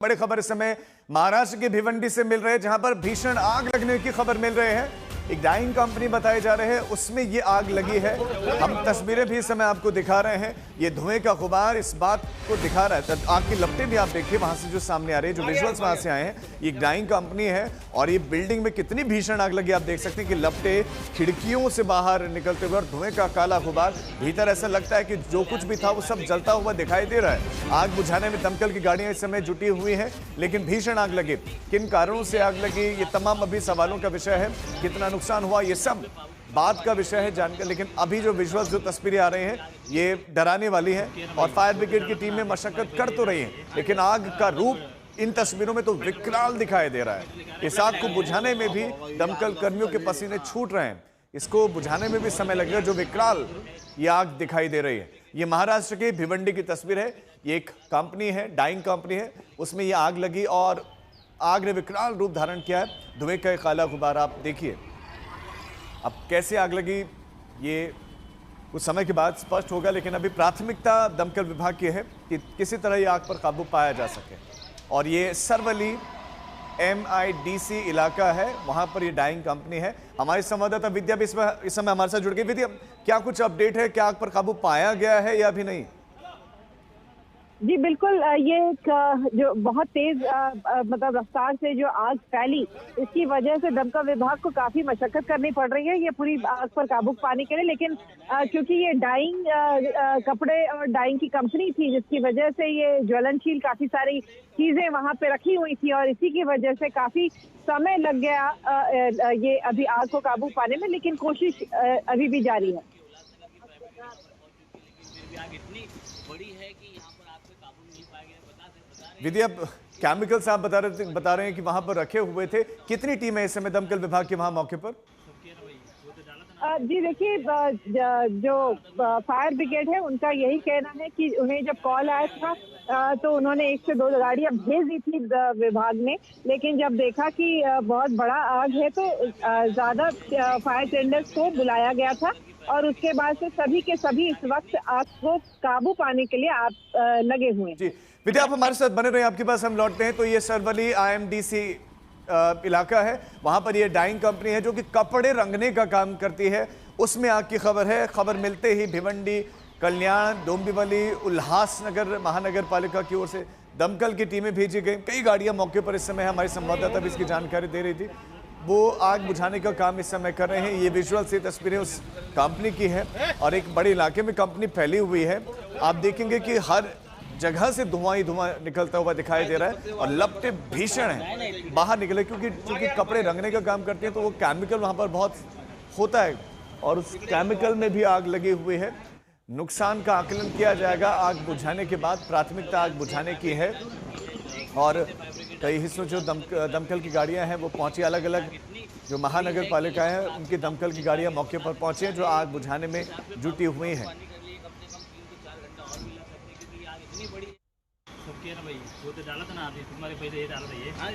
बड़ी खबर इस समय महाराष्ट्र के भिवंडी से मिल रहे हैं, जहां पर भीषण आग लगने की खबर मिल रहे हैं। एक डाइंग कंपनी बताए जा रहे हैं, उसमें ये आग लगी है। हम तस्वीरें भी इस समय आपको दिखा रहे हैं। ये धुएं का गुबार इस बात को दिखा रहा है। आग की लपटें भी आप देखिए वहां से जो सामने आ रही है, जो विजुअल्स वहां से आए हैं। ये एक डाइंग कंपनी है और ये बिल्डिंग में कितनी भीषण आग लगी आप देख सकते हैं कि लपटें खिड़कियों से बाहर निकलते हुए और धुएं का काला गुबार। भीतर ऐसा लगता है कि जो कुछ भी था वो सब जलता हुआ दिखाई दे रहा है। आग बुझाने में दमकल की गाड़ियां इस समय जुटी हुई हैं, लेकिन भीषण आग लगी। किन कारणों से आग लगी, ये तमाम अभी सवालों का विषय है। कितना नुकसान हुआ, ये सब बात का विषय है जानकर। लेकिन अभी जो विजुअल्स, जो तस्वीरें आ रही हैं, ये डराने वाली हैं और फायर ब्रिगेड की टीमें मशक्कत कर तो रही हैं, लेकिन आग का रूप इन तस्वीरों में तो विकराल दिखाई दे रहा है। इस आग को बुझाने में भी दमकल कर्मियों के पसीने छूट रहे हैं। इसको बुझाने में भी समय लगेगा। जो विकराल ये आग दिखाई दे रही है, ये महाराष्ट्र के भिवंडी की तस्वीर है। ये एक कंपनी है, डाइंग कंपनी है, उसमें ये आग लगी और आग ने विकराल रूप धारण किया है। धुएं का काला गुबार आप देखिए। अब कैसे आग लगी ये कुछ समय के बाद स्पष्ट होगा, लेकिन अभी प्राथमिकता दमकल विभाग की है कि किसी तरह ये आग पर काबू पाया जा सके। और ये सरवली MIDC इलाका है, वहां पर ये डाइंग कंपनी है। हमारी संवाददाता विद्या भी इस समय हमारे साथ जुड़ गई। विद्या, क्या कुछ अपडेट है? क्या आग पर काबू पाया गया है या अभी नहीं? जी बिल्कुल, ये जो बहुत तेज मतलब रफ्तार से जो आग फैली, इसकी वजह से दमकल विभाग को काफी मशक्कत करनी पड़ रही है ये पूरी आग पर काबू पाने के लिए। लेकिन क्योंकि ये डाइंग कपड़े और डाइंग की कंपनी थी, जिसकी वजह से ये ज्वलनशील काफी सारी चीजें वहां पे रखी हुई थी और इसी की वजह से काफी समय लग गया ये अभी आग को काबू पाने में, लेकिन कोशिश अभी भी जारी है। विधि, अब केमिकल्स आप बता रहे हैं कि वहां पर रखे हुए थे। कितनी टीम है इस समय दमकल विभाग की वहां मौके पर? जी देखिए, जो फायर ब्रिगेड है उनका यही कहना है कि उन्हें जब कॉल आया था तो उन्होंने 1 से 2 गाड़ियां भेज दी थी विभाग ने, लेकिन जब देखा कि बहुत बड़ा आग है तो ज्यादा फायर टेंडर्स को बुलाया गया था और उसके बाद से सभी के सभी इस वक्त आग को काबू पाने के लिए आप लगे हुए हैं। विद्या, आप हमारे साथ बने रहे, आपके पास हम लौटते हैं। तो ये सरवली IMDC इलाका है, वहां पर ये डाइंग कंपनी है जो कि कपड़े रंगने का काम करती है। उसमें आग की खबर है। खबर मिलते ही भिवंडी, कल्याण, डोंबिवली, उल्लासनगर महानगर पालिका की ओर से दमकल की टीमें भेजी गई। कई गाड़ियां मौके पर इस समय, हमारी संवाददाता भी इसकी जानकारी दे रही थी, वो आग बुझाने का काम इस समय कर रहे हैं। ये विजुअल से तस्वीरें उस कंपनी की है और एक बड़े इलाके में कंपनी फैली हुई है। आप देखेंगे कि हर जगह से धुआं ही धुआं निकलता हुआ दिखाई दे रहा है और लपटें भीषण हैं बाहर निकले, क्योंकि कपड़े रंगने का काम करते हैं तो वो केमिकल वहां पर बहुत होता है और उस केमिकल में भी आग लगी हुई है। नुकसान का आकलन किया जाएगा आग बुझाने के बाद। प्राथमिकता आग बुझाने की है और कई हिस्सों जो दमकल की गाड़ियां हैं वो पहुंची। अलग अलग जो महानगर पालिका है उनकी दमकल की गाड़ियां मौके पर पहुंची हैं, जो आग बुझाने में जुटी हुई हैं। ना भाई, वो तो डाला था ना, अभी तुम्हारे पहले ये डाल रही है। हाँ,